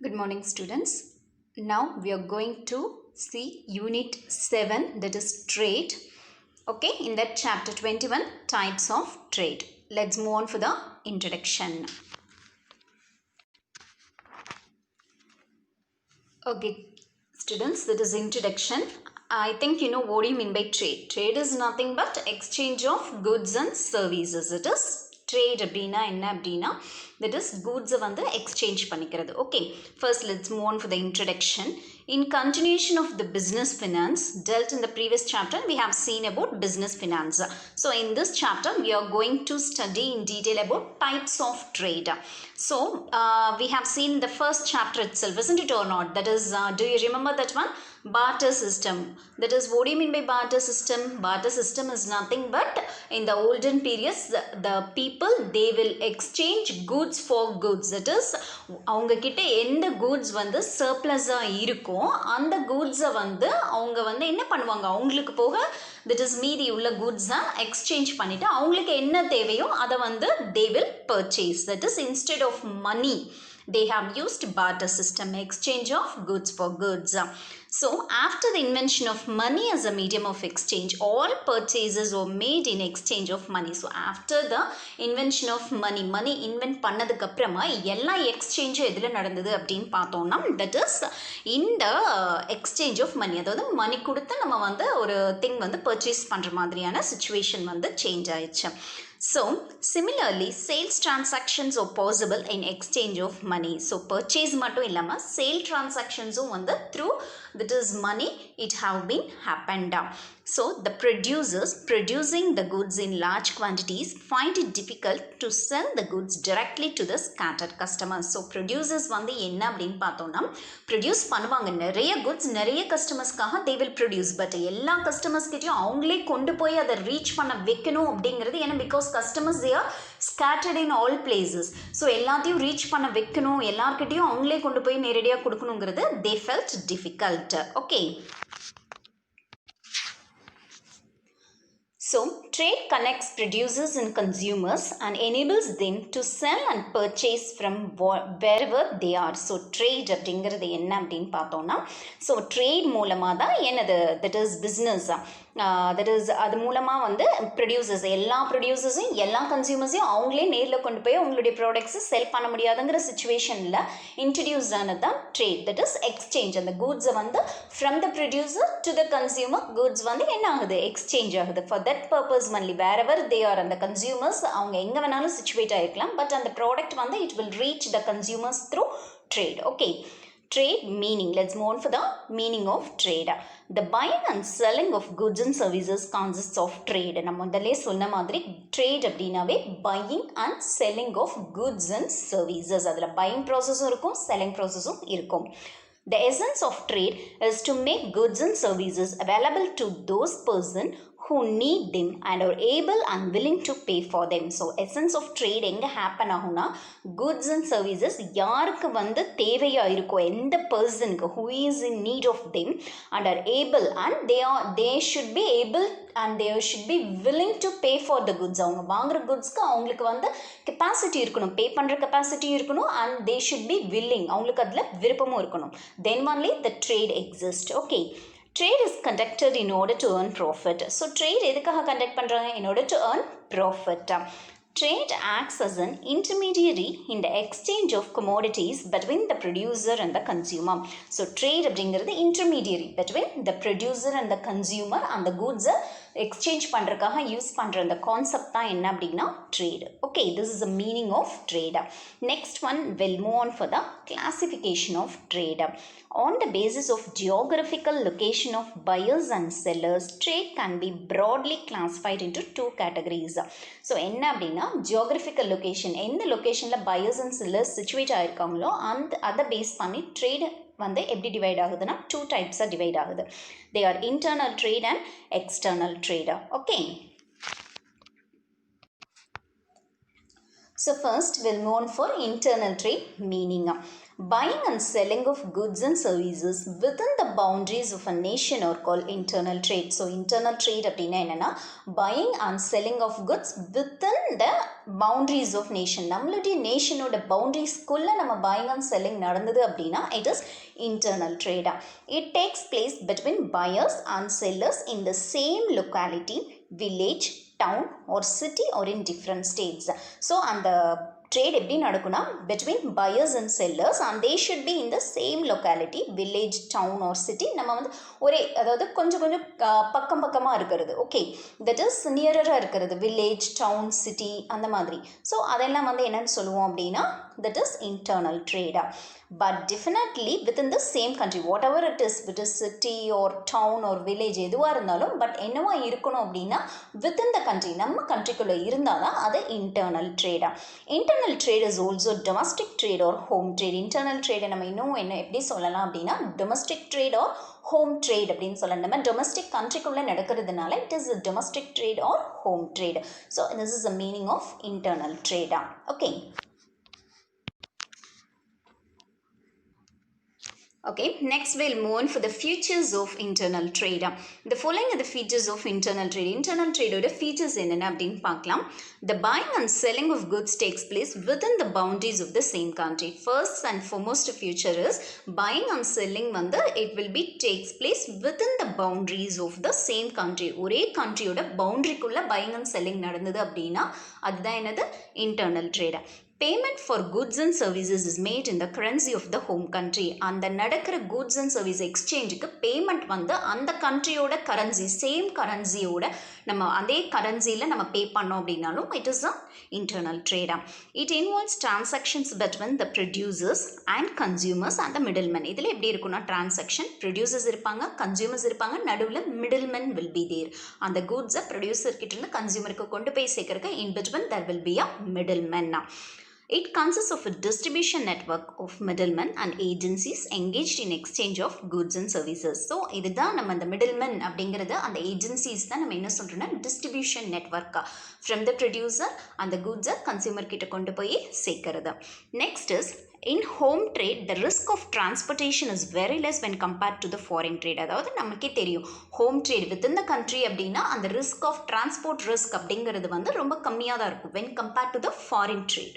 Good morning, students. Now we are going to see Unit 7, that is trade. Okay, in that chapter 21, types of trade. Let's move on for the introduction. Okay, students, that is introduction. I think you know what do you mean by trade. Trade is nothing but exchange of goods and services. It is trade அப்படினா என்ன அப்படினா that is goods வந்து exchange பண்ணிக்கிறது. Okay, first let's move on for the introduction. In continuation of the business finance dealt in the previous chapter, we have seen about business finance. So in this chapter, we are going to study in detail about types of trade. So we have seen the first chapter itself, isn't it or not? That is, do you remember that one? Barter system. That is, what do you mean by barter system? Barter system is nothing but in the olden periods, the people, they will exchange goods for goods. That is, அவங்க கிட்ட எந்த goods வந்து surplus-ஆ இருக்கோ அந்த goods-அ வந்து அவங்க வந்து என்ன பண்ணுவாங்க, அவங்களுக்கு போக that is மீதி உள்ள goods-அ exchange பண்ணிட்டு அவங்களுக்கு என்ன தேவையோ அதை வந்து they will purchase. That is, instead of money, they have used barter system, exchange of goods for goods. So after the invention of money as a medium of exchange, all purchases were made in exchange of money. So after the invention of money, money invent பண்ணதுக்கு அப்புறமா எல்லா exchange எதில் நடந்தது அப்படின்னு பார்த்தோம்னா that is in the exchange of money. அதாவது மணி கொடுத்து நம்ம வந்து ஒரு திங் வந்து பர்ச்சேஸ் பண்ணுற மாதிரியான சுச்சுவேஷன் வந்து சேஞ்ச் ஆயிடுச்சு. So similarly, sales transactions are possible in exchange of money. So purchase மட்டும் இல்லாம sale transactions-உம் வந்து through that is money it have been happened. So the producers producing the goods in large quantities find it difficult to sell the goods directly to the scattered customers. So producers வந்து என்ன அப்படின்னு பார்த்தோம்னா produce பண்ணுவாங்க நிறைய goods, நிறைய கஸ்டமர்ஸ்க்காக they will produce, but எல்லா கஸ்டமர்ஸ்கிட்டையும் அவங்களே கொண்டு போய் அதை ரீச் பண்ண வைக்கணும் அப்படிங்கிறது ஏன்னா because customers they are scattered in all places. So எல்லாத்தையும் ரீச் பண்ண வைக்கணும், எல்லார்கிட்டையும் அவங்களே கொண்டு போய் நேரடியாக கொடுக்கணுங்கிறது they felt difficult. Okay. So trade connects producers and consumers and enables them to sell and purchase from wherever they are. So trade அப்படிங்கிறது என்ன அப்படின்னு பார்த்தோம்னா ஸோ ட்ரேட் மூலமாக தான் என்னது that is business. that is அது மூலமாக வந்து ப்ரொடியூசர்ஸ் எல்லா ப்ரொடியூசர்ஸையும் எல்லா கன்சியூமர்ஸையும் அவங்களே நேரில் கொண்டு போய் அவங்களுடைய ப்ராடக்ட்ஸை செல் பண்ண முடியாதுங்கிற சுச்சுவேஷனில் இன்ட்ரடியூஸ் ஆனது தான் ட்ரேட். That is exchange. அந்த கூட்ஸை வந்து from the producer to the consumer goods வந்து என்ன ஆகுது, எக்ஸ்சேஞ்ச் ஆகுது. For that purpose only wherever they are, அந்த கன்சியூமர்ஸ் அவங்க எங்கே வேணாலும் சிச்சுவேட் ஆகிருக்கலாம், பட் அந்த ப்ராடக்ட் வந்து it will reach the consumers through trade. Okay, trade meaning. Let's move on for the meaning of trade. The buying and selling of goods and services consists of trade. நம்ம முதல்ல சொன்ன மாதிரி trade அப்படின்னாவே buying and selling of goods and services. அதில் buying processம் இருக்கும், selling processம் இருக்கும். The essence of trade is to make goods and services available to those persons who need them and are able and willing to pay for them. So essence of trade எங்கே happen ஆகும்னா goods and services யாருக்கு வந்து தேவையாக இருக்கோ, எந்த பர்சனுக்கு who is in need of them and are able and they should be able and they should be willing to pay for the goods. அவங்க வாங்குற goodsக்கு அவங்களுக்கு வந்து கெப்பாசிட்டி இருக்கணும், பே பண்ணுற கெப்பாசிட்டி இருக்கணும், and they should be willing, அவங்களுக்கு அதில் விருப்பமும் இருக்கணும். Then only the trade exists. Okay. Trade is conducted in order to earn profit. So trade எதுக்காக conduct பண்ணுறாங்க? In order to earn profit. Trade acts as an intermediary in the exchange of commodities between the producer and the consumer. So trade அப்படிங்கிறது intermediary between the producer and the consumer, and the goods exchange பண்ணுறதுக்காக use பண்ணுற அந்த concept தான் என்ன அப்படின்னா trade. Okay, this is the meaning of trade. Next one will move on for the classification of trade. On the basis of geographical location of buyers and sellers, trade can be broadly classified into two categories. So என்ன அப்படின்னா geographical location, எந்த லொக்கேஷனில் buyers and sellers situate ஆகிருக்காங்களோ அதை base பண்ணி trade வந்து எப்படி divide ஆகுதுன்னா two டைப்ஸாக divide ஆகுது. They are internal trade and external trade. Okay, So first we'll move on for internal trade meaning. Buying and selling of goods and services within the boundaries of a nation are called internal trade. So internal trade அப்படின்னா என்னன்னா buying and selling of goods within the boundaries of nation. நம்மளுடைய நேஷனோட பவுண்டரிஸ்குள்ள நம்ம buying and selling நடந்தது அப்படின்னா it is internal trade. It takes place between buyers and sellers in the same locality, village, town or city or in different states. So அந்த trade எப்படி நடக்கும்னா between buyers and sellers and they should be in the same locality, village, town or city. நம்ம வந்து ஒரே அதாவது கொஞ்சம் கொஞ்சம் பக்கம் பக்கமாக இருக்கிறது, ஓகே, தட் இஸ் நியரராக இருக்கிறது, வில்லேஜ், டவுன், சிட்டி அந்த மாதிரி. ஸோ அதெல்லாம் வந்து என்னன்னு சொல்லுவோம் அப்படின்னா that is internal trade. But definitely within the same country, whatever it is city or town or village எதுவாக இருந்தாலும் பட் என்னவா இருக்கணும் அப்படின்னா within the country, நம்ம கண்ட்ரிக்குள்ளே இருந்தால் தான் அது internal trade. Internal trade is also domestic trade or home trade. Internal trade நம்ம இன்னும் என்ன எப்படி சொல்லலாம் அப்படின்னா domestic trade or home trade அப்படின்னு சொல்லலாம். நம்ம domestic countryக்குள்ளே நடக்கிறதுனால it is a domestic trade or home trade. So this is the meaning of internal trade. Okay. Okay, next we'll move on for the features of internal trade. The following are the features of internal trade. Internal trade oda features என்னென்ன அப்படின்னு பார்க்கலாம். The buying and selling of goods takes place within the boundaries of the same country. First and foremost feature is buying and selling வந்து it will be takes place within the boundaries of the same country. ஒரே கண்ட்ரியோட பவுண்டரிக்குள்ள buying and selling நடந்தது அப்படின்னா அதுதான் என்னது internal trade. Payment for goods and services is made in the currency of the home country. அந்த நடக்கிற goods and service எக்ஸ்சேஞ்சுக்கு payment வந்து அந்த கண்ட்ரியோட கரன்சி, சேம் கரன்சியோட நம்ம அதே கரன்சியில் நம்ம பே பண்ணோம் அப்படின்னாலும் it is a internal trade. It involves transactions between the producers and consumers and the middlemen. இதில் எப்படி இருக்குன்னா transaction, producers இருப்பாங்க, consumers இருப்பாங்க, நடுவில் middlemen will be there. அந்த goods-அ producer கிட்ட இருந்து கன்சியூமருக்கு கொண்டு போய் சேர்க்கறதுக்கு in between there will be a middleman. It consists of a distribution network of middlemen and agencies engaged in exchange of goods and services. So இதுதான் நம்ம அந்த middlemen அப்படிங்கிறது அந்த agencies தான் நம்ம என்ன சொல்றோம்னா distribution network from the producer அந்த goods-அ consumer கிட்ட கொண்டு போய் சேர்க்கிறது. Next is in home trade the risk of transportation is very less when compared to the foreign trade. அதாவது நமக்கே தெரியும் home trade within the country அப்படின்னா அந்த risk of transport risk அப்படிங்கிறது வந்து ரொம்ப கம்மியாக தான் இருக்கும் when compared to the foreign trade.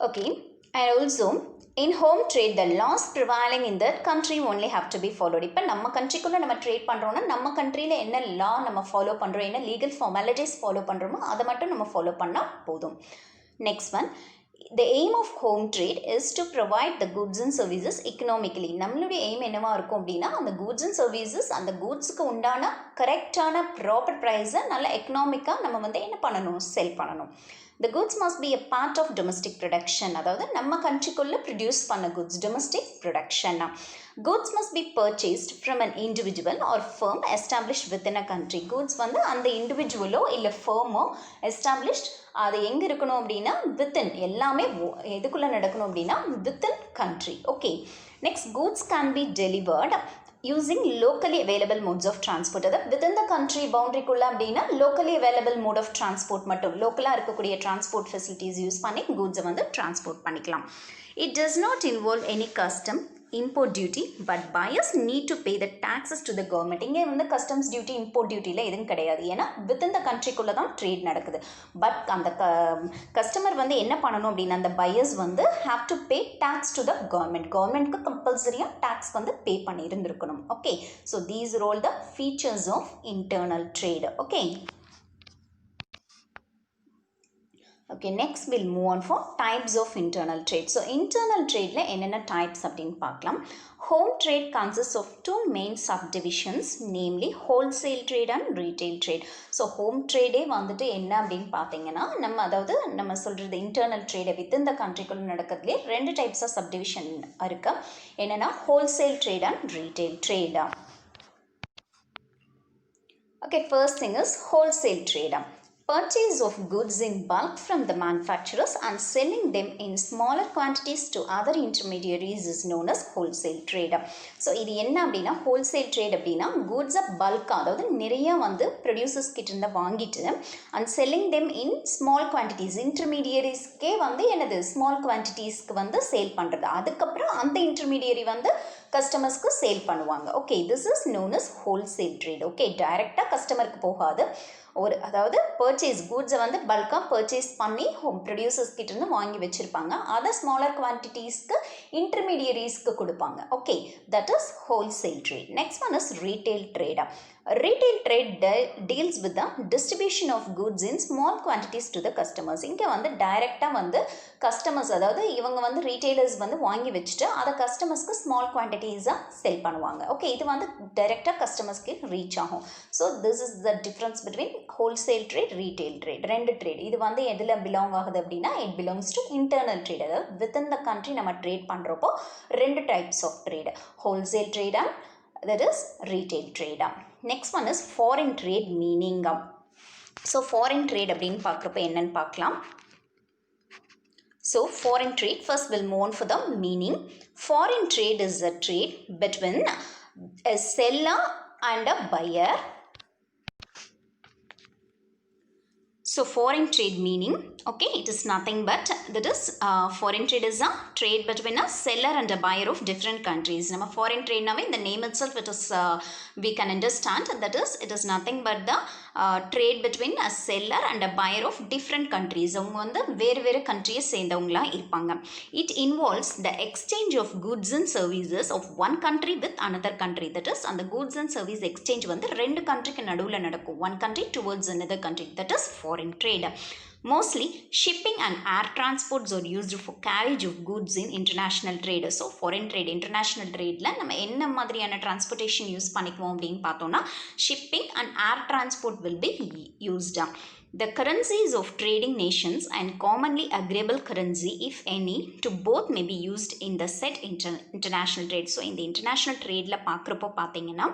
Okay, and also in home trade the laws prevailing in that country only have to be followed. இப்போ நம்ம கண்ட்ரிக்குள்ளே நம்ம ட்ரேட் பண்ணுறோன்னா நம்ம கண்ட்ரியில் என்ன லா நம்ம ஃபாலோ பண்ணுறோம், என்ன லீகல் ஃபார்மாலிட்டிஸ் ஃபாலோ பண்ணுறோமோ அதை மட்டும் நம்ம ஃபாலோ பண்ணால் போதும். Next one, the aim of home trade is to provide the goods and services economically. நம்மளுடைய எய்ம் என்னவா இருக்கும் அப்படின்னா அந்த goods and services அந்த கூட்ஸுக்கு உண்டான கரெக்டான ப்ராப்பர் ப்ரைஸை நல்ல எக்கனாமிக்காக நம்ம வந்து என்ன பண்ணணும், செல் பண்ணணும். The goods must be a part of domestic production. அதாவது நம்ம கண்ட்ரிக்குள்ளே ப்ரொடியூஸ் பண்ண goods, domestic production. Goods must be purchased from an individual or firm established within a country. Goods வந்து அந்த இண்டிவிஜுவலோ இல்லை ஃபர்மோ established, அது எங்கே இருக்கணும் அப்படின்னா வித்தின், எல்லாமே எதுக்குள்ளே நடக்கணும் அப்படின்னா within country. Okay, next goods can be delivered using locally available modes of transport. அதாவது within the country boundaryக்குள்ள அப்படின்னா locally available mode of transport மட்டும், லோக்கலாக இருக்கக்கூடிய transport facilities யூஸ் பண்ணி goods-ஐ வந்து transport பண்ணிக்கலாம். It does not involve any custom, import duty, but buyers need to pay the taxes to the government. இங்கே வந்து customs duty, import dutyல எதுவும் கிடையாது, ஏன்னா within the countryக்குள்ளே தான் ட்ரேட் நடக்குது. பட் அந்த கஸ்டமர் வந்து என்ன பண்ணணும் அப்படின்னா அந்த buyers வந்து have to pay tax to the government. கவர்மெண்ட்க்கு கம்பல்சரியாக டேக்ஸ் வந்து பே பண்ணி இருந்திருக்கணும். Okay, so these are all the features of internal trade. Okay. Okay, next we'll move on for types of internal trade. So internal trade la என்னென்ன types அப்படின்னு பார்க்கலாம். Home trade consists of two main subdivisions, namely wholesale trade and retail trade. So home trade வந்துட்டு என்ன அப்படின்னு பார்த்தீங்கன்னா நம்ம அதாவது நம்ம சொல்கிறது internal trade within the countryக்குள்ள நடக்கிறதுலே ரெண்டு types of subdivision இருக்கு. என்னென்னா wholesale trade and retail trade. Okay, first thing is wholesale trade. purchase of goods in bulk from the manufacturers and selling them in smaller quantities to other intermediaries is known as wholesale trade. So இது என்ன அப்படின்னா wholesale trade அப்படின்னா goods-அ பல்காக அதாவது நிறைய வந்து producers கிட்ட இருந்து வாங்கிட்டு and selling them in small quantities இன்டர்மீடியரிஸ்க்கே வந்து என்னது ஸ்மால் குவான்டிட்டிஸ்க்கு வந்து சேல் பண்ணுறது. அதுக்கப்புறம் அந்த இன்டர்மீடியரி வந்து கஸ்டமர்ஸ்க்கு சேல் பண்ணுவாங்க. Okay, this is known as wholesale trade. Okay, டைரெக்டாக கஸ்டமருக்கு போகாது. அதாவது பர்ச்சேஸ் கூட்ஸை வந்து பல்காக பர்ச்சேஸ் பண்ணி ப்ரொடியூசர்ஸ் கிட்டேருந்து வாங்கி வச்சுருப்பாங்க. அதை ஸ்மாலர் குவான்டிட்டிஸ்க்கு இன்டர்மீடியரிஸ்க்கு கொடுப்பாங்க. Okay, that is wholesale trade. Next one is retail trade. Retail trade deals with the distribution of goods in small quantities to the customers. இங்கே வந்து டைரெக்டாக வந்து கஸ்டமர்ஸ் அதாவது இவங்க வந்து ரீட்டைலர்ஸ் வந்து வாங்கி வச்சுட்டு அதை கஸ்டமர்ஸ்க்கு ஸ்மால் குவான்டிட்டிஸாக செல் பண்ணுவாங்க. ஓகே, இது வந்து டைரெக்டாக கஸ்டமர்ஸ்க்கு ரீச் ஆகும். So this is the difference between wholesale trade retail trade. ரெண்டு ட்ரேட் இது வந்து எதில் பிலாங் ஆகுது அப்படின்னா it belongs to internal trade. அதாவது வித்தின் த கண்ட்ரி நம்ம ட்ரேட் பண்ணுறப்போ ரெண்டு types of trade, wholesale trade and that is retail trade. Next one is foreign trade meaning. So foreign trade அப்படின்னு பார்க்குறப்ப என்னன்னு பார்க்கலாம். So foreign trade, first we'll move on for the meaning. Foreign trade is a trade between a seller and a buyer. So foreign trade meaning, okay, it is nothing but that is foreign trade is a trade between a seller and a buyer of different countries. Nama foreign trade name, the name itself it is we can understand that is it is nothing but the trade between a seller and a buyer of different countries. அவங்க வந்து வேறு வேறு கண்ட்ரியை சேர்ந்தவங்களா இருப்பாங்க. It involves the exchange of goods and services of one country with another country. That is அந்த goods and service exchange வந்து ரெண்டு கண்ட்ரிக்கு நடுவில் நடக்கும். One country towards another country. That is foreign trade. Mostly shipping and air transports are used for carriage of goods in international trade. So foreign trade international tradeல நம்ம என்ன மாதிரியான transportation use பண்ணிக்குவோம் அப்படின்னு பார்த்தோம்னா shipping and air transport will be used. The currencies of trading nations and commonly agreeable currency, if any, to both may be used in the said international trade. So இந்த international tradeல பார்க்குறப்போ பார்த்தீங்கன்னா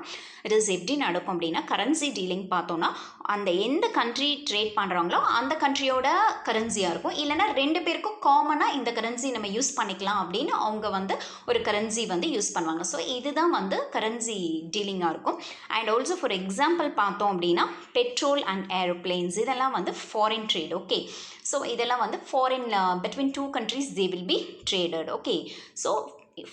it is எப்படி நடக்கும் அப்படின்னா currency dealing பார்த்தோன்னா அந்த எந்த country trade பண்ணுறாங்களோ அந்த கண்ட்ரியோட கரன்சியாக இருக்கும். இல்லைனா ரெண்டு பேருக்கும் காமனாக இந்த கரன்சி நம்ம யூஸ் பண்ணிக்கலாம் அப்படின்னு அவங்க வந்து ஒரு கரன்சி வந்து யூஸ் பண்ணுவாங்க. ஸோ இதுதான் வந்து கரன்சி டீலிங்காக இருக்கும். அண்ட் ஆல்சோ ஃபார் எக்ஸாம்பிள் பார்த்தோம் அப்படின்னா பெட்ரோல் அண்ட் ஏரோப்ளைன்ஸ் இதெல்லாம் வந்து foreign trade. Okay, so இதெல்லாம் வந்து foreign between two countries they will be traded. Okay, so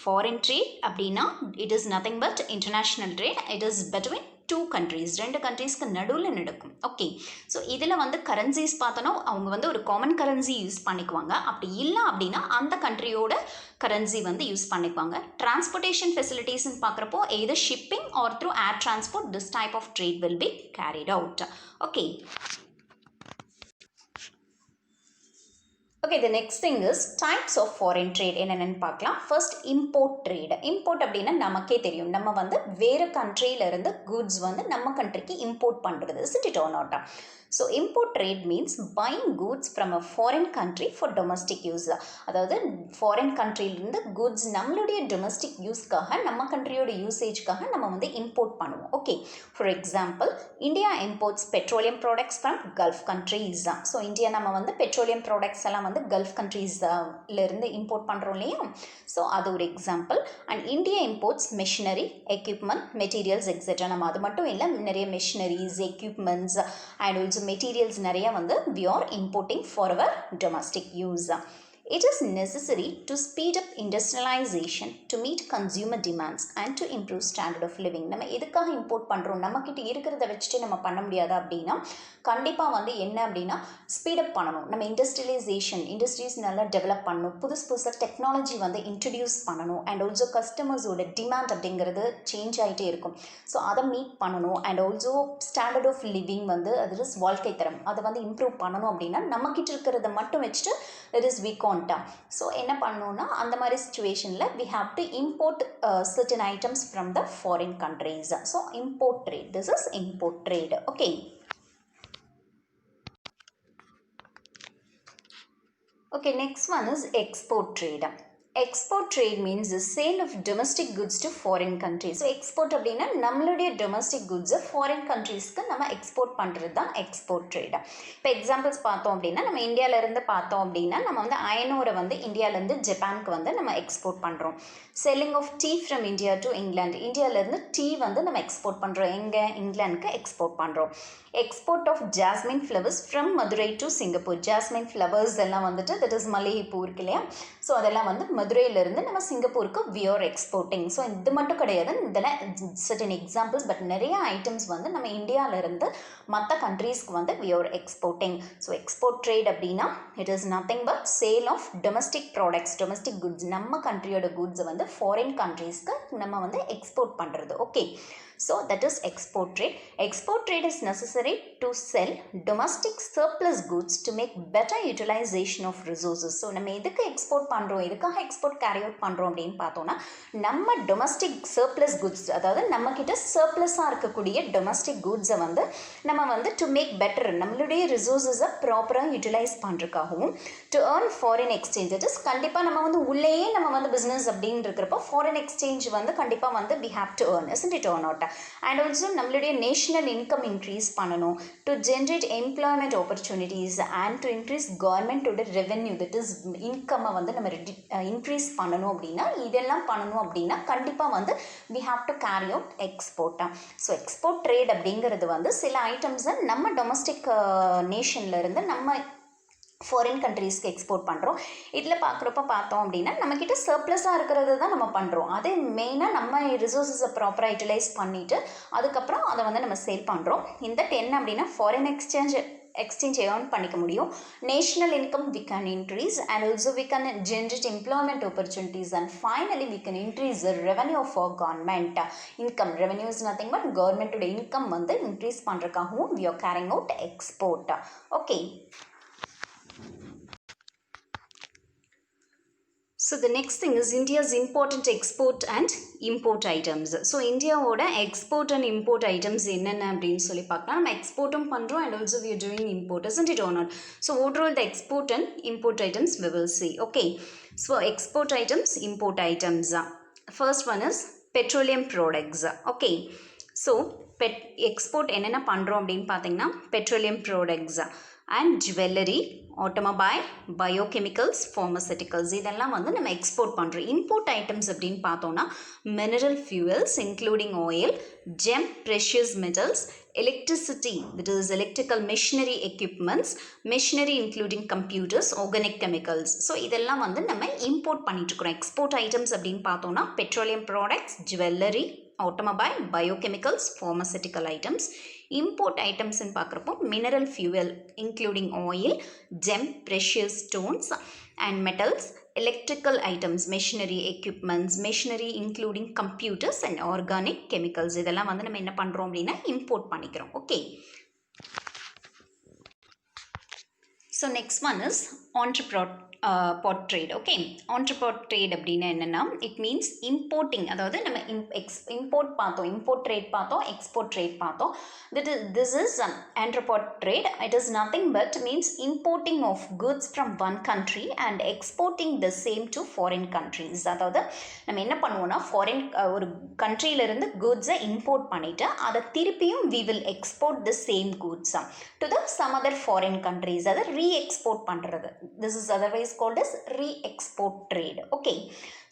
foreign trade அப்படின்னா it is nothing but international trade. It is between two countries, ரெண்டு கண்ட்ரீஸ்க்கு நடுவில் நடக்கும். ஓகே, ஸோ இதில் வந்து கரன்சிஸ் பார்த்தோன்னா அவங்க வந்து ஒரு காமன் கரன்சி யூஸ் பண்ணிக்குவாங்க. அப்படி இல்லை அப்படின்னா அந்த கண்ட்ரியோட கரன்சி வந்து யூஸ் பண்ணிக்குவாங்க. டிரான்ஸ்போர்ட்டேஷன் ஃபெசிலிட்டிஸ்ன்னு பார்க்குறப்போ either shipping or through air transport this type of trade will be carried out. Okay. Okay, the next thing is types of foreign trade என்னென்னு பார்க்கலாம். First import trade. இம்போர்ட் அப்படின்னா நமக்கே தெரியும், நம்ம வந்து வேறு கண்ட்ரியிலேருந்து குட்ஸ் வந்து நம்ம கண்ட்ரிக்கு இம்போர்ட் பண்ணுறது. Is it or not? So import trade means buying goods from a foreign country for domestic use. அதாவது ஃபாரின் கண்ட்ரியிலேருந்து குட்ஸ் நம்மளுடைய டொமஸ்டிக் யூஸ்க்காக நம்ம கண்ட்ரியோட யூசேஜ்க்காக நம்ம வந்து இம்போர்ட் பண்ணுவோம். Okay, for example India imports petroleum products from gulf countries. So India நம்ம வந்து petroleum products எல்லாம் வந்து கல்ஃப் கண்ட்ரீஸ்லேருந்து இம்போர்ட் பண்ணுறோம் இல்லையா? ஸோ அது ஒரு example. And India imports machinery, equipment, materials etcetera. நம்ம அது மட்டும் இல்லை, நிறைய machineries, equipments and also materials நிறைய வந்து we are importing for our domestic use. It is necessary to speed up industrialization to meet consumer demands and to improve standard of living. நம்ம எதுக்காக import பண்ணுறோம்? நம்மக்கிட்ட இருக்கிறத வச்சுட்டு நம்ம பண்ண முடியாதா அப்படின்னா கண்டிப்பாக வந்து என்ன அப்படின்னா ஸ்பீடப் பண்ணணும். நம்ம இண்டஸ்ட்ரீஸ் நல்லா டெவலப் பண்ணணும், புதுசாக டெக்னாலஜி வந்து இன்ட்ரடியூஸ் பண்ணணும். அண்ட் ஆல்சோ கஸ்டமர்ஸோட டிமாண்ட் அப்படிங்கிறது சேஞ்ச் ஆகிட்டே இருக்கும். ஸோ அதை மீட் பண்ணணும். And also standard of living வந்து அது இஸ் வாழ்க்கை தரம் அதை வந்து இம்ப்ரூவ் பண்ணணும் அப்படின்னா நம்மக்கிட்ட இருக்கிறத மட்டும் வச்சுட்டு it is we can't. So என்ன பண்ணணும்னா அந்த மாதிரி சிச்சுவேஷனில் we have to import certain items from the foreign countries. So import trade, this is import trade. Okay. Okay, next one is export trade. export trade means the sale of domestic goods to foreign countries. So export அப்படின்னா நம்மளுடைய domestic goods foreign countriesக்கு நம்ம export பண்ணுறது தான் export trade. இப்போ examples பார்த்தோம் அப்படின்னா நம்ம இந்தியாவிலேருந்து பார்த்தோம் அப்படின்னா நம்ம வந்து அயனோரை வந்து இந்தியாவிலேருந்து ஜப்பானுக்கு வந்து நம்ம எக்ஸ்போர்ட் பண்ணுறோம். Selling of tea from India to England, இந்தியாவிலேருந்து டீ வந்து நம்ம எக்ஸ்போர்ட் பண்ணுறோம், எங்கே இங்கிலாந்துக்கு எக்ஸ்போர்ட் பண்ணுறோம். Export of jasmine flowers from Madurai to Singapore, jasmine flowers எல்லாம் வந்துட்டு தட் இஸ் மல்லிகைப்பூ இருக்கு இல்லையா, ஸோ அதெல்லாம் வந்து மதுரையிலேருந்து நம்ம சிங்கப்பூருக்கு வி ஆர் எக்ஸ்போர்ட்டிங். ஸோ இது மட்டும் கிடையாது, இதெல்லாம் சர்டன் எக்ஸாம்பிள்ஸ், பட் நிறைய ஐட்டம்ஸ் வந்து நம்ம இந்தியாவிலேருந்து மற்ற கண்ட்ரீஸ்க்கு வந்து we are exporting. So export trade அப்படின்னா it is nothing but sale of domestic products, domestic goods, நம்ம கண்ட்ரியோட குட்ஸை வந்து ஃபாரின் கண்ட்ரீஸ்க்கு நம்ம வந்து எக்ஸ்போர்ட் பண்ணுறது. Okay, so that is export trade. Export trade is necessary to sell domestic surplus goods to make better utilization of resources. So நம்ம எதுக்கு export பண்ணுறோம், எதுக்காக எக்ஸ்போர்ட் கேரி அவுட் பண்ணுறோம் அப்படின்னு பார்த்தோன்னா நம்ம டொமஸ்டிக் சர்ப்ளஸ் குட்ஸ், அதாவது நம்மக்கிட்ட சர்ப்ளஸாக இருக்கக்கூடிய டொமஸ்டிக் குட்ஸை வந்து நம்ம வந்து டு மேக் பெட்டர், நம்மளுடைய ரிசோர்ஸஸை ப்ராப்பராக யூட்டிலைஸ் பண்ணுறதுக்காகவும் to earn foreign exchange. It is கண்டிப்பாக நம்ம வந்து உள்ளேயே நம்ம வந்து பிஸ்னஸ் அப்படின்னு இருக்கிறப்போ ஃபாரின் எக்ஸ்சேஞ்ச் வந்து கண்டிப்பாக வந்து we have to earn, isn't it or not? And also நம்மளுடைய நேஷனல் இன்கம் இன்க்ரீஸ் பண்ணணும், to generate employment opportunities and to increase கவர்மெண்ட்டோட ரெவென்யூ, தட் இஸ் இன்கம்மை வந்து நம்ம இன்க்ரீஸ் பண்ணணும். அப்படின்னா இதெல்லாம் பண்ணணும் அப்படின்னா கண்டிப்பாக வந்து we have to carry out export. So export trade அப்படிங்கிறது வந்து சில ஐட்டம்ஸை நம்ம டொமஸ்டிக் நேஷன்லேருந்து நம்ம ஃபாரின் கண்ட்ரீஸ்க்கு எக்ஸ்போர்ட் பண்ணுறோம். இதில் பார்த்தோம் அப்படின்னா நம்மக்கிட்ட சர்ப்ளஸாக இருக்கிறது தான் நம்ம பண்ணுறோம். அது மெயினாக நம்ம ரிசோர்ஸஸை ப்ராப்பராக யூட்டிலைஸ் பண்ணிவிட்டு அதுக்கப்புறம் அதை வந்து நம்ம சேல் பண்ணுறோம். இந்த என்ன அப்படின்னா ஃபாரின் எக்ஸ்சேஞ்ச் ஏர்ன் பண்ணிக்க முடியும், national income we can increase, and also we can generate employment opportunities, and finally we can increase the revenue of our government. Income, revenue is nothing but government ஓட income வந்து increase பண்ணுறதுக்காகவும் we are carrying out export. Okay. So the next thing is India's important export and import items. So இந்தியாவோட export and import items என்னென்ன அப்படின்னு சொல்லி பார்க்கலாம். நம்ம எக்ஸ்போர்ட்டும் பண்ணுறோம் and also we are doing import, isn't it or not? So overall the export and import items we will see. Okay, so export items, import items. First one is petroleum products. Okay, so export என்னென்ன பண்ணுறோம் அப்படின்னு பார்த்தீங்கன்னா petroleum products and jewelry, automobile, biochemicals, pharmaceuticals, இதெல்லாம் வந்து நம்ம export பண்ணுறோம். Import items அப்படின்னு பார்த்தோன்னா mineral fuels including oil, GeM, precious metals, electricity, that is electrical machinery equipments, machinery including computers, organic chemicals. So இதெல்லாம் வந்து நம்ம இம்போர்ட் பண்ணிட்டு இருக்கிறோம். எக்ஸ்போர்ட் ஐட்டம்ஸ் அப்படின்னு பார்த்தோன்னா petroleum products, jewellery, automobile, biochemicals, pharmaceutical items. Import items in பார்க்குறப்போ mineral fuel including oil, gem, precious stones and metals, electrical items, machinery equipments, machinery including computers and organic chemicals. இதெல்லாம் வந்து நம்ம என்ன பண்ணுறோம் அப்படின்னா import பண்ணிக்கிறோம். Okay, so next one is pot trade. Okay, entrepot trade அப்படின்னா என்னென்னா இட் மீன்ஸ் இம்போர்ட்டிங், அதாவது நம்ம இம்போர்ட் பார்த்தோம், இம்போர்ட் ட்ரேட் பார்த்தோம், எக்ஸ்போர்ட் ட்ரேட் பார்த்தோம். This is entrepot trade. It is nothing but means importing of goods from one country and exporting the same to foreign countries. அதாவது நம்ம என்ன பண்ணுவோம்னா ஃபாரின் ஒரு கண்ட்ரியிலேருந்து குட்ஸை இம்போர்ட் பண்ணிவிட்டு அதை திருப்பியும் we will export the same goods to the some other foreign countries, அதை ரீஎக்ஸ்போர்ட் பண்ணுறது. This is otherwise called as re-export trade. Okay,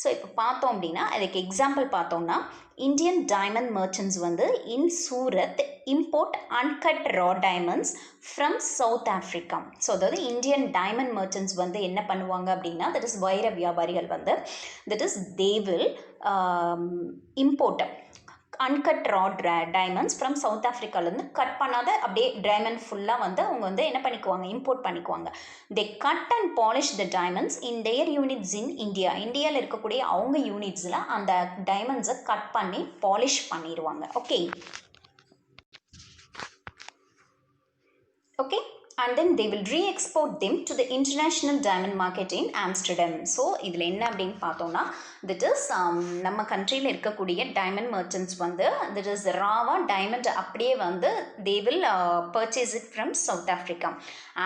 so இப்போ பார்த்தோம் அப்படின்னா அதுக்கு எக்ஸாம்பிள் பார்த்தோம்னா இந்தியன் டைமண்ட் மர்ச்சன்ட்ஸ் வந்து in Surat import uncut raw diamonds from South Africa. So அதாவது Indian diamond merchants வந்து என்ன பண்ணுவாங்க அப்படின்னா தட் இஸ் வைர வியாபாரிகள் வந்து that is they will import uncut raw diamonds from South ஆஃப்ரிக்காலேருந்து கட் பண்ணாத அப்படியே டைமண்ட் ஃபுல்லாக வந்து அவங்க வந்து என்ன பண்ணிக்குவாங்க, இம்போர்ட் பண்ணிக்குவாங்க. They cut and polish the diamonds in their units in India. இந்தியாவில் இருக்கக்கூடிய அவங்க யூனிட்ஸில் அந்த டைமண்ட்ஸை கட் பண்ணி பாலிஷ் பண்ணிடுவாங்க. Okay, and then they will re-export them to the international diamond market in Amsterdam. So இதில் என்ன அப்படின்னு பார்த்தோம்னா that is நம்ம கண்ட்ரியில் இருக்கக்கூடிய டைமண்ட் மர்ச்சன்ட்ஸ் வந்து that is ராவா டைமண்ட் அப்படியே வந்து they will purchase it from South Africa.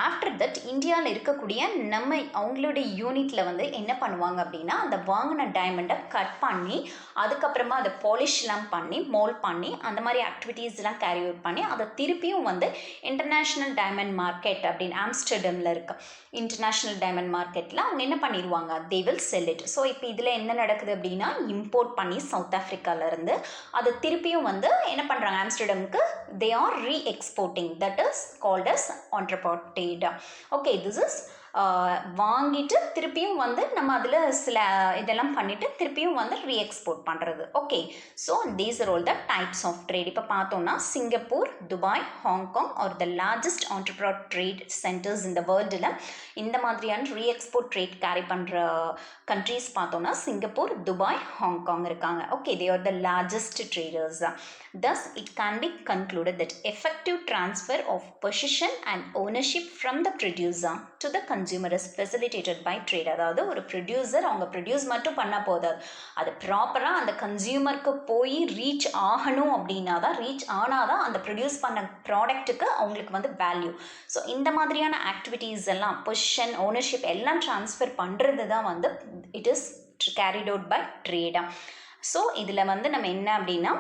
After that இந்தியாவில் இருக்கக்கூடிய நம்ம அவங்களுடைய யூனிட்டில் வந்து என்ன பண்ணுவாங்க அப்படின்னா அந்த வாங்கின டைமண்டை கட் பண்ணி அதுக்கப்புறமா அதை பாலிஷ்லாம் பண்ணி மோல்ட் பண்ணி அந்த மாதிரி ஆக்டிவிட்டீஸ்லாம் கேரி அவுட் பண்ணி அதை திருப்பியும் வந்து இன்டர்நேஷ்னல் டைமண்ட் மார்க்கெட் அப்படின்னு ஆம்ஸ்டர்டமில் இருக்க இன்டர்நேஷ்னல் டைமண்ட் மார்க்கெட்டில் அவங்க என்ன பண்ணிடுவாங்க they will sell it. So இப்போ இதில் என்ன நடக்குது அப்படின்னா இம்போர்ட் பண்ணி சவுத் ஆஃப்ரிக்காவிலேருந்து அதை திருப்பியும் வந்து என்ன பண்ணுறாங்க ஆம்ஸ்டர்டமுக்கு they are re-exporting, that is called as Entrepren. Okay, this is வாங்கிட்டு திருப்பியும் வந்து நம்ம அதில் சில இதெல்லாம் பண்ணிவிட்டு திருப்பியும் வந்து ரீஎக்ஸ்போர்ட் பண்ணுறது. Okay, so these are all the types of trade. இப்போ பார்த்தோம்னா Singapore, Dubai, Hong Kong are the largest entrepreneur trade centres இந்த வேர்ல்டில் இந்த மாதிரியான ரீஎக்ஸ்போர்ட் ட்ரேட் கேரி பண்ணுற கண்ட்ரீஸ் பார்த்தோம்னா சிங்கப்பூர், துபாய், ஹாங்காங் இருக்காங்க. Okay, they are the largest traders. Thus, it can be concluded that effective transfer of possession and ownership from the producer to the consumer is facilitated by trade. அதாவது ஒரு producer அவங்க produce மட்டும் பண்ண போதாது, அது ப்ராப்பராக அந்த கன்சியூமருக்கு போய் ரீச் ஆகணும் அப்படின்னா தான், ரீச் ஆனால் தான் அந்த ப்ரொடியூஸ் பண்ண ப்ராடக்ட்டுக்கு அவங்களுக்கு வந்து வேல்யூ. ஸோ இந்த மாதிரியான ஆக்டிவிட்டீஸ் எல்லாம் பொசிஷன் ஓனர்ஷிப் எல்லாம் ட்ரான்ஸ்ஃபர் பண்ணுறது தான் வந்து it is carried out by ட்ரேடா. ஸோ இதில் வந்து நம்ம என்ன அப்படின்னா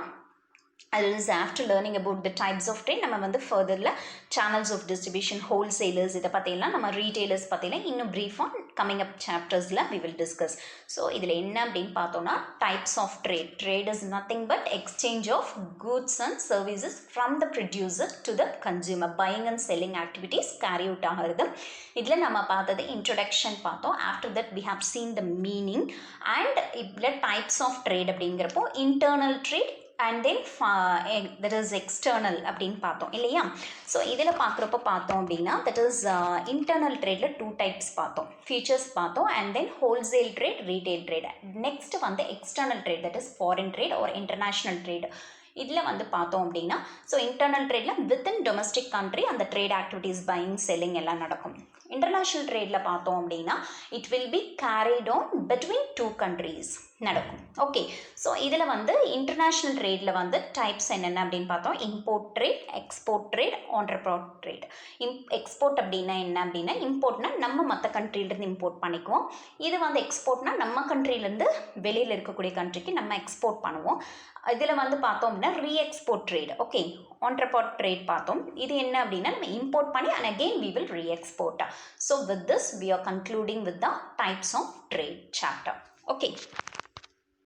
அது is after learning about the types of trade நம்ம வந்து ஃபர்தரில் சேனல்ஸ் ஆஃப் டிஸ்ட்ரிபியூஷன், ஹோல்சேலர்ஸ் இதை பற்றியெல்லாம் நம்ம ரீட்டெயிலர்ஸ் பற்றிலாம் இன்னும் ப்ரீஃபாக கம்மிங் அப் சாப்டர்ஸில் வி வில் டிஸ்கஸ். ஸோ இதில் என்ன அப்படின்னு பார்த்தோன்னா types of trade. Trade is nothing but exchange of goods and services from the producer to the consumer. Buying and selling activities carry out ஆகிறது. இதில் நம்ம பார்த்தது இன்ட்ரொடக்ஷன் பார்த்தோம். After that we have seen the meaning and இதில் types of trade அப்படிங்கிறப்போ internal trade and then that is external அப்படின்னு பார்த்தோம் இல்லையா. ஸோ இதில் பார்க்குறப்ப பார்த்தோம் அப்படின்னா தட் இஸ் இன்டர்னல் ட்ரேடில் 2 டைப்ஸ் பார்த்தோம், ஃபியூச்சர்ஸ் பார்த்தோம் and then wholesale trade, retail trade. Next வந்து external trade, that is foreign trade ஒரு இன்டர்நேஷ்னல் ட்ரேட். இதில் வந்து பார்த்தோம் அப்படின்னா so internal ட்ரேடில் within domestic country அந்த ட்ரேட் ஆக்டிவிட்டீஸ் பையிங் செல்லிங் எல்லாம் நடக்கும். இன்டர்நேஷ்னல் ட்ரேடில் பார்த்தோம் அப்படின்னா it will be carried on between 2 countries நடக்கும். ஓகே, ஸோ இதில் வந்து இன்டர்நேஷ்னல் ட்ரேடில் வந்து டைப்ஸ் என்னென்ன அப்படின்னு பார்த்தோம். Import trade, export trade, entrepreneur trade. Export அப்படின்னா என்ன அப்படின்னா இம்போர்ட்னா நம்ம மற்ற கண்ட்ரிலேருந்து இம்போர்ட் பண்ணிக்குவோம். இது வந்து எக்ஸ்போர்ட்னா நம்ம கண்ட்ரிலேருந்து வெளியில் இருக்கக்கூடிய கண்ட்ரிக்கு நம்ம எக்ஸ்போர்ட் பண்ணுவோம். இதில் வந்து பார்த்தோம் அப்படின்னா re-export trade. Okay, entrepreneur trade பார்த்தோம். இது என்ன அப்படின்னா நம்ம இம்போர்ட் பண்ணி and again we will re-export. So with this we are concluding with the types of trade chapter. Okay.